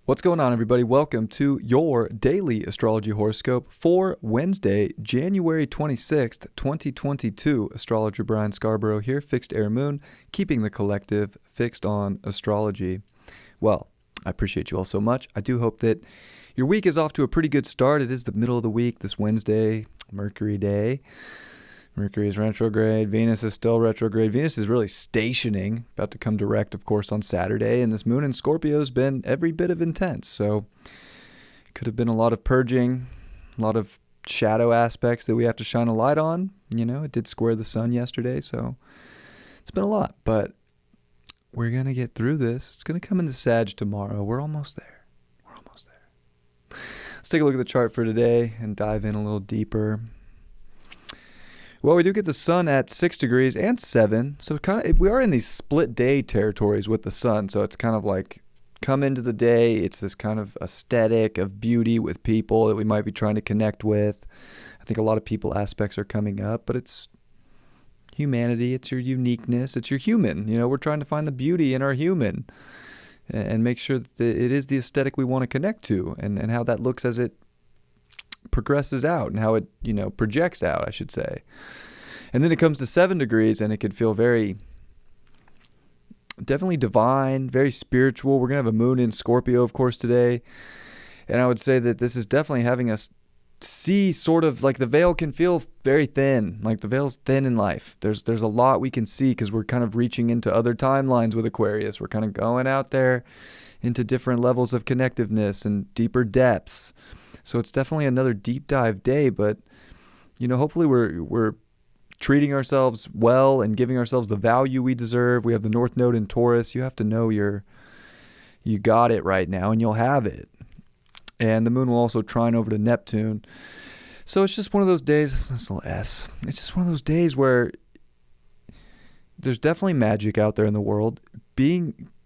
What's going on, everybody? Welcome to your daily astrology horoscope for Wednesday, January 26th, 2022. Astrologer Brian Scarborough here, Fixed Air Moon, keeping the collective fixed on astrology. Well, I appreciate you all so much. I do hope that your week is off to a pretty good start. It is the middle of the week, this Wednesday, Mercury day. Mercury is retrograde. Venus is still retrograde. Venus is really stationing, about to come direct, of course, on Saturday. And this moon in Scorpio has been every bit of intense. So it could have been a lot of purging, a lot of shadow aspects that we have to shine a light on. You know, it did square the sun yesterday, so it's been a lot. But we're going to get through this. It's going to come into Sag tomorrow. We're almost there. Let's take a look at the chart for today and dive in a little deeper. Well, we do get the sun at 6 degrees and 7. So we are in these split day territories with the sun. So it's kind of like come into the day. It's this kind of aesthetic of beauty with people that we might be trying to connect with. I think a lot of people aspects are coming up, but it's humanity. It's your uniqueness. It's your human. You know, we're trying to find the beauty in our human and make sure that it is the aesthetic we want to connect to and how that looks as it progresses out and how it, projects out, I should say. And then it comes to 7 degrees and it could feel very, definitely divine, very spiritual. We're going to have a moon in Scorpio, of course, today. And I would say that this is definitely having us see sort of like the veil can feel very thin, like the veil's thin in life. There's a lot we can see because we're kind of reaching into other timelines with Aquarius. We're kind of going out there into different levels of connectiveness and deeper depths. So it's definitely another deep dive day, but hopefully we're treating ourselves well and giving ourselves the value we deserve. We have the North Node in Taurus. You have to know you got it right now, and you'll have it. And the moon will also trine over to Neptune. So it's just one of those days. That's a little S. It's just one of those days where there's definitely magic out there in the world.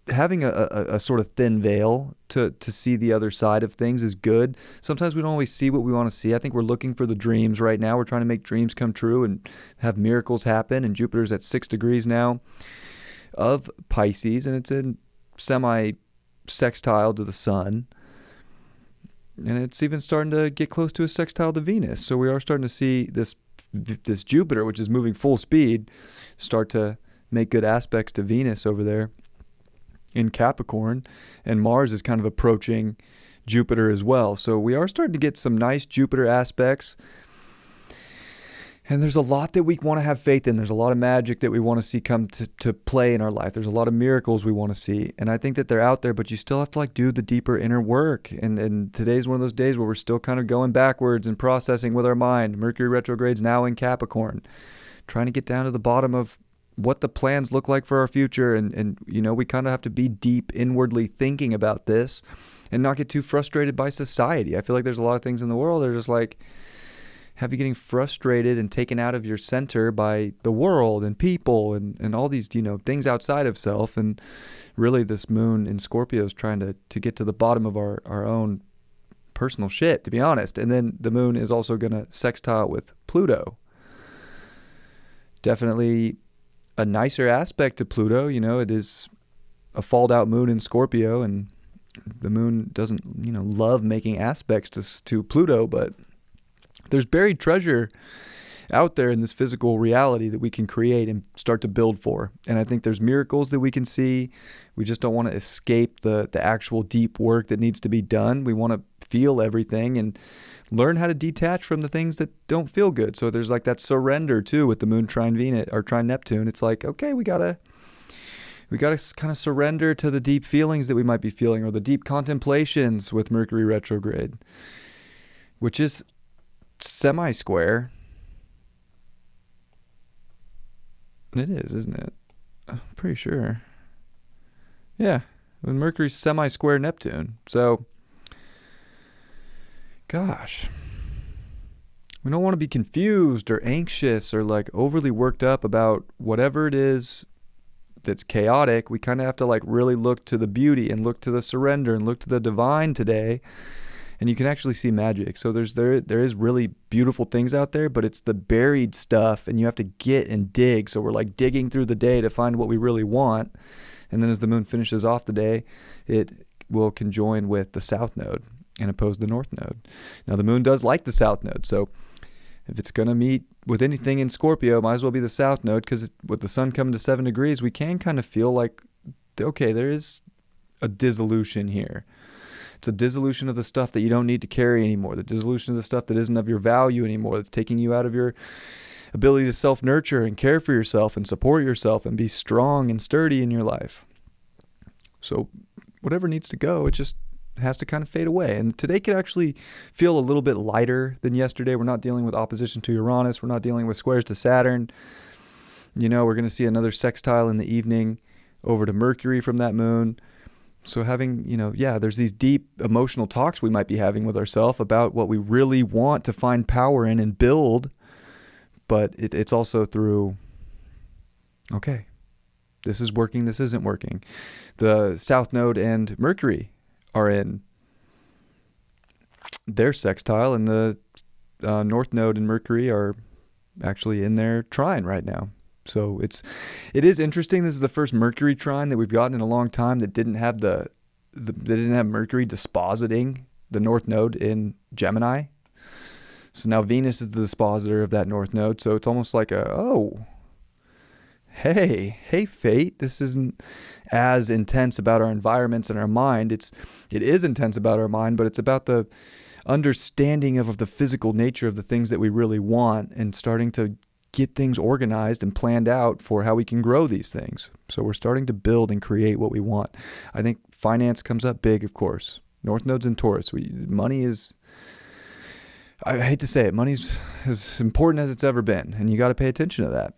Having a sort of thin veil to see the other side of things is good. Sometimes we don't always see what we want to see. I think we're looking for the dreams right now. We're trying to make dreams come true and have miracles happen. And Jupiter's at 6 degrees now of Pisces, and it's in semi-sextile to the sun. And it's even starting to get close to a sextile to Venus. So we are starting to see this Jupiter, which is moving full speed, start to make good aspects to Venus over there in Capricorn, and Mars is kind of approaching Jupiter as well. So we are starting to get some nice Jupiter aspects. And there's a lot that we want to have faith in. There's a lot of magic that we want to see come to play in our life. There's a lot of miracles we want to see. And I think that they're out there, but you still have to do the deeper inner work. And today's one of those days where we're still kind of going backwards and processing with our mind. Mercury retrograde's now in Capricorn, trying to get down to the bottom of what the plans look like for our future. And we kind of have to be deep inwardly thinking about this and not get too frustrated by society. I feel like there's a lot of things in the world that are just have you getting frustrated and taken out of your center by the world and people and all these, things outside of self. And really this moon in Scorpio is trying to get to the bottom of our own personal shit, to be honest. And then the moon is also going to sextile with Pluto. Definitely a nicer aspect to Pluto. It is a falled out moon in Scorpio, and the moon doesn't, love making aspects to Pluto, but there's buried treasure out there in this physical reality that we can create and start to build for. And I think there's miracles that we can see. We just don't want to escape the actual deep work that needs to be done. We want to feel everything and learn how to detach from the things that don't feel good. So there's that surrender too with the moon trine Venus or trine Neptune. It's okay, we gotta kind of surrender to the deep feelings that we might be feeling, or the deep contemplations with Mercury retrograde, which is semi-square. It is, isn't it? I'm pretty sure. Yeah, when Mercury's semi-square Neptune. So, gosh, we don't want to be confused or anxious or overly worked up about whatever it is that's chaotic. We kind of have to really look to the beauty and look to the surrender and look to the divine today. And you can actually see magic. So there is really beautiful things out there, but it's the buried stuff, and you have to get and dig. So we're digging through the day to find what we really want. And then as the moon finishes off the day, it will conjoin with the south node and oppose the north node. Now the moon does like the south node, so if it's going to meet with anything in Scorpio, might as well be the south node, because with the sun coming to 7 degrees, we can kind of feel like, okay, there is a dissolution here. It's a dissolution of the stuff that you don't need to carry anymore, the dissolution of the stuff that isn't of your value anymore, that's taking you out of your ability to self-nurture and care for yourself and support yourself and be strong and sturdy in your life. So whatever needs to go, it just has to kind of fade away. And today could actually feel a little bit lighter than yesterday. We're not dealing with opposition to Uranus. We're not dealing with squares to Saturn. We're going to see another sextile in the evening over to Mercury from that moon. So having, there's these deep emotional talks we might be having with ourselves about what we really want to find power in and build. But it's also through, okay, this is working, this isn't working. The South Node and Mercury are in their sextile, and the North Node and Mercury are actually in their trine right now. So it is interesting. This is the first Mercury trine that we've gotten in a long time that didn't have they didn't have Mercury dispositing the North Node in Gemini. So now Venus is the dispositor of that North Node. So it's almost like hey fate, this isn't as intense about our environments and our mind. It is intense about our mind, but it's about the understanding of the physical nature of the things that we really want and starting to get things organized and planned out for how we can grow these things. So we're starting to build and create what we want. I think finance comes up big, of course. North Node's in Taurus. Money is, I hate to say it, money's as important as it's ever been, and you got to pay attention to that.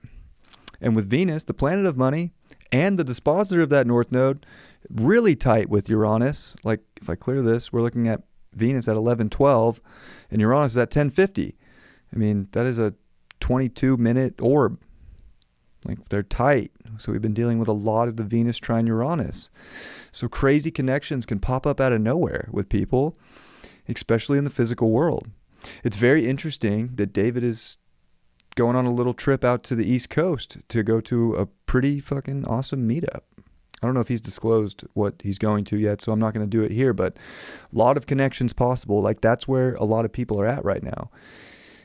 And with Venus, the planet of money, and the dispositor of that North Node, really tight with Uranus. Like if I clear this, we're looking at Venus at 11:12 and Uranus is at 10:50. I mean, that is a 22-minute orb. Like they're tight. So we've been dealing with a lot of the Venus trine Uranus. So crazy connections can pop up out of nowhere with people, especially in the physical world. It's very interesting that David is going on a little trip out to the East Coast to go to a pretty fucking awesome meetup. I don't know if he's disclosed what he's going to yet, so I'm not going to do it here, but a lot of connections possible. Like that's where a lot of people are at right now,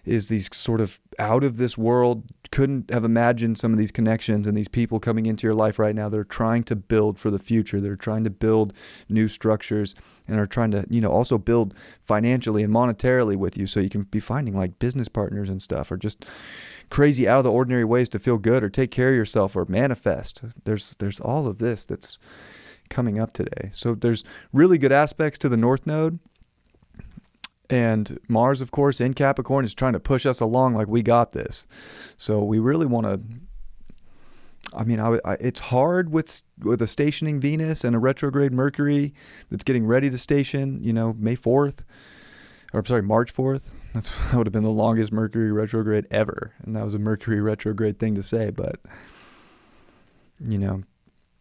is these sort of out of this world, couldn't have imagined some of these connections and these people coming into your life right now. They're trying to build for the future. They're trying to build new structures and are trying to, also build financially and monetarily with you. So you can be finding like business partners and stuff, or just crazy out of the ordinary ways to feel good or take care of yourself or manifest. There's all of this that's coming up today. So there's really good aspects to the North Node. And Mars, of course, in Capricorn is trying to push us along like we got this. So we really want to, it's hard with a stationing Venus and a retrograde Mercury that's getting ready to station, March 4th. That would have been the longest Mercury retrograde ever. And that was a Mercury retrograde thing to say. But,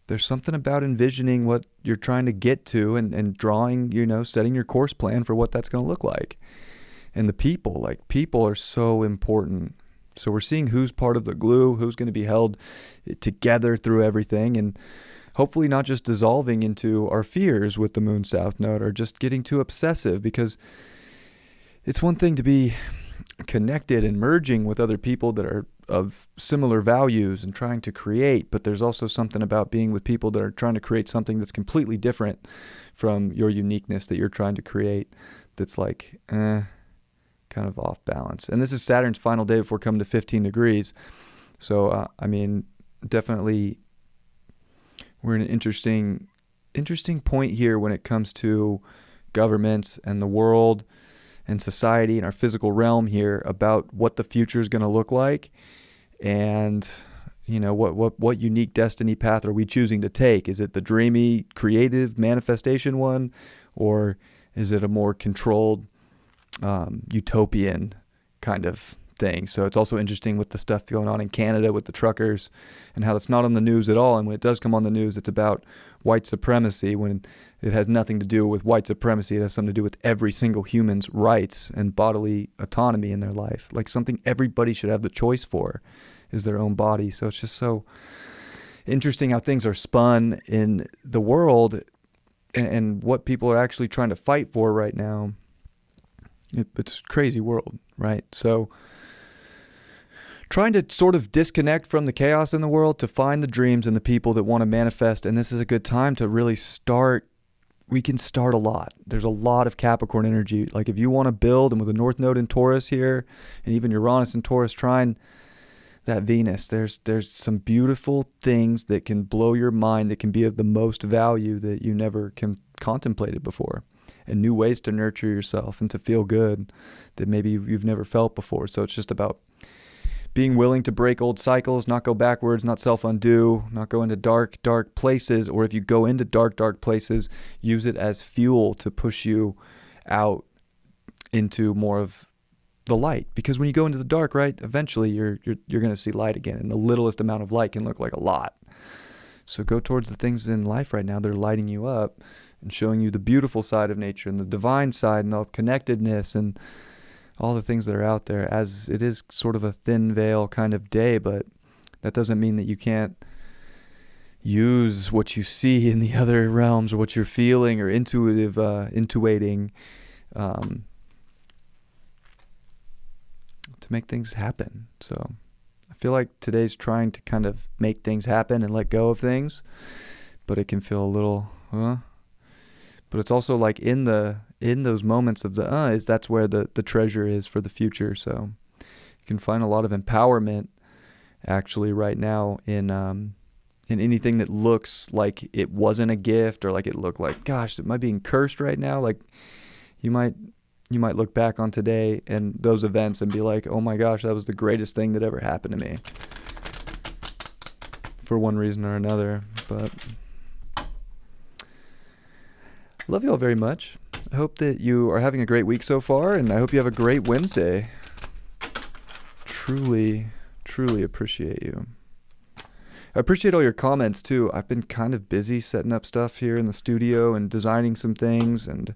there's something about envisioning what you're trying to get to and drawing, setting your course plan for what that's going to look like. And the people are so important. So we're seeing who's part of the glue, who's going to be held together through everything, and hopefully not just dissolving into our fears with the Moon South Node or just getting too obsessive, because it's one thing to be connected and merging with other people that are of similar values and trying to create, but there's also something about being with people that are trying to create something that's completely different from your uniqueness that you're trying to create, that's like kind of off balance. And this is Saturn's final day before coming to 15 degrees. So definitely we're in an interesting point here when it comes to governments and the world and society and our physical realm here, about what the future is going to look like, and what unique destiny path are we choosing to take? Is it the dreamy, creative manifestation one, or is it a more controlled, utopian kind of thing? So it's also interesting with the stuff going on in Canada with the truckers and how that's not on the news at all. And when it does come on the news, it's about white supremacy, when it has nothing to do with white supremacy. It has something to do with every single human's rights and bodily autonomy in their life. Like something everybody should have the choice for is their own body. So it's just so interesting how things are spun in the world and what people are actually trying to fight for right now. It's a crazy world, right? So trying to sort of disconnect from the chaos in the world to find the dreams and the people that want to manifest. And this is a good time to really start. We can start a lot. There's a lot of Capricorn energy. Like if you want to build, and with a North Node in Taurus here, and even Uranus in Taurus trine that Venus, there's some beautiful things that can blow your mind, that can be of the most value that you never contemplated before, and new ways to nurture yourself and to feel good that maybe you've never felt before. So it's just about being willing to break old cycles, not go backwards, not self-undo, not go into dark places. Or if you go into dark places, use it as fuel to push you out into more of the light. Because when you go into the dark, right, eventually you're going to see light again. And the littlest amount of light can look like a lot. So go towards the things in life right now that are lighting you up and showing you the beautiful side of nature and the divine side and the connectedness and all the things that are out there, as it is sort of a thin veil kind of day. But that doesn't mean that you can't use what you see in the other realms or what you're feeling or intuiting to make things happen. So I feel like today's trying to kind of make things happen and let go of things, but it can feel a little, but it's also like in those moments of that's where the treasure is for the future. So you can find a lot of empowerment actually right now in anything that looks like it wasn't a gift, or like it looked like, gosh, am I being cursed right now? Like you might look back on today and those events and be like, oh my gosh, that was the greatest thing that ever happened to me, for one reason or another. But love you all very much. I hope that you are having a great week so far, and I hope you have a great Wednesday. Truly appreciate you. I appreciate all your comments too. I've been kind of busy setting up stuff here in the studio and designing some things, and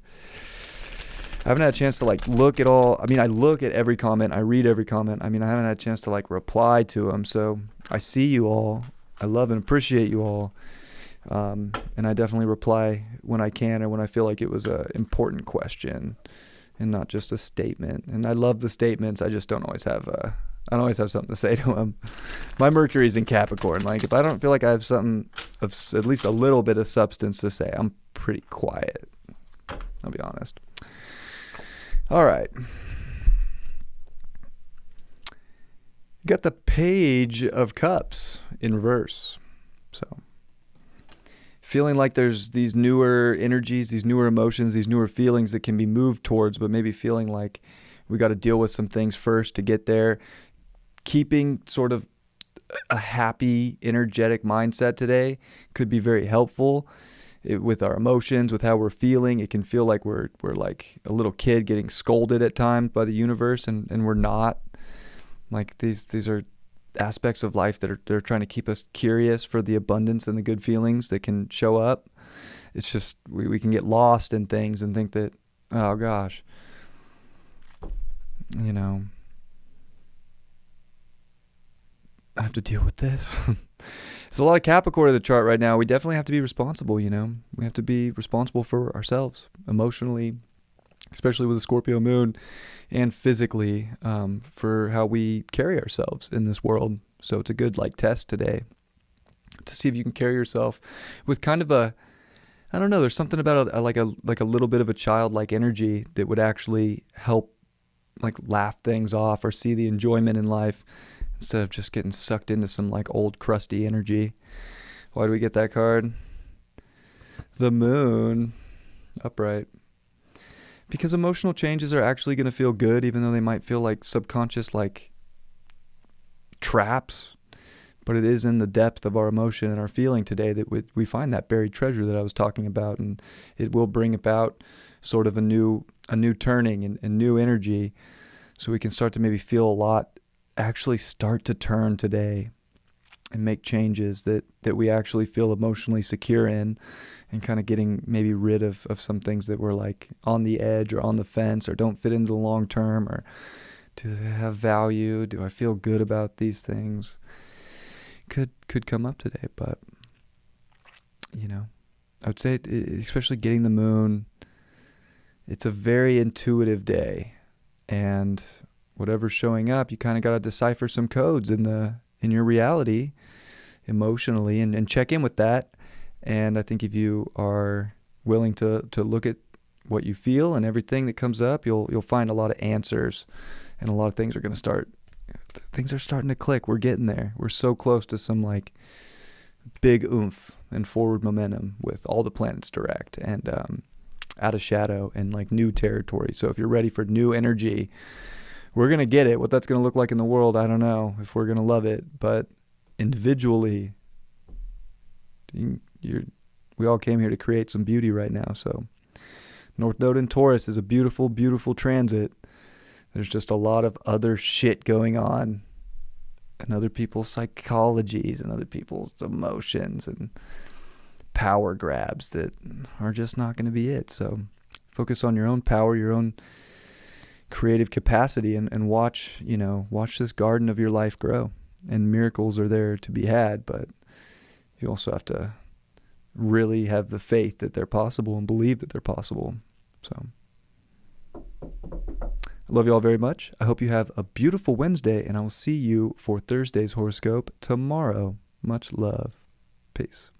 I haven't had a chance to like look at all. I mean, I look at every comment. I read every comment. I mean, I haven't had a chance to like reply to them. So I see you all. I love and appreciate you all. And I definitely reply when I can, or when I feel like it was an important question and not just a statement. And I love the statements. I just don't always have something to say to them. My Mercury's in Capricorn. Like if I don't feel like I have something of at least a little bit of substance to say, I'm pretty quiet. I'll be honest. All right. Got the Page of Cups in reverse. So feeling like there's these newer energies, these newer emotions, these newer feelings that can be moved towards, but maybe feeling like we got to deal with some things first to get there. Keeping sort of a happy, energetic mindset today could be very helpful with our emotions, with how we're feeling. It can feel like we're like a little kid getting scolded at times by the universe, and we're not. Like these are aspects of life that they're trying to keep us curious for the abundance and the good feelings that can show up. It's just we can get lost in things and think that, oh gosh, I have to deal with this. There's a lot of Capricorn in the chart right now. We definitely have to be responsible. We have to be responsible for ourselves emotionally, especially with the Scorpio moon, and physically, for how we carry ourselves in this world. So it's a good test today to see if you can carry yourself with kind of I don't know, there's something about a little bit of a childlike energy that would actually help laugh things off or see the enjoyment in life instead of just getting sucked into some old crusty energy. Why do we get that card? The Moon upright. Because emotional changes are actually going to feel good, even though they might feel like subconscious, traps. But it is in the depth of our emotion and our feeling today that we find that buried treasure that I was talking about. And it will bring about sort of a new turning and new energy. So we can start to maybe feel a lot, actually start to turn today and make changes that we actually feel emotionally secure in, and kind of getting maybe rid of some things that were on the edge or on the fence or don't fit into the long term, or do they have value? Do I feel good about these things? Could come up today, but I would say, especially getting the moon, it's a very intuitive day. And whatever's showing up, you kind of got to decipher some codes in your reality emotionally, and check in with that. And I think if you are willing to look at what you feel and everything that comes up, you'll find a lot of answers, and a lot of things are starting to click. We're getting there. We're so close to some like big oomph and forward momentum with all the planets direct and out of shadow and like new territory. So if you're ready for new energy, we're going to get it. What that's going to look like in the world, I don't know if we're going to love it, but individually, we all came here to create some beauty right now. So North Node in Taurus is a beautiful, beautiful transit. There's just a lot of other shit going on, and other people's psychologies and other people's emotions and power grabs that are just not going to be it. So focus on your own power, your own creative capacity, and watch this garden of your life grow. And miracles are there to be had, but you also have to really have the faith that they're possible and believe that they're possible. So I love you all very much. I hope you have a beautiful Wednesday, and I will see you for Thursday's horoscope tomorrow. Much love. Peace.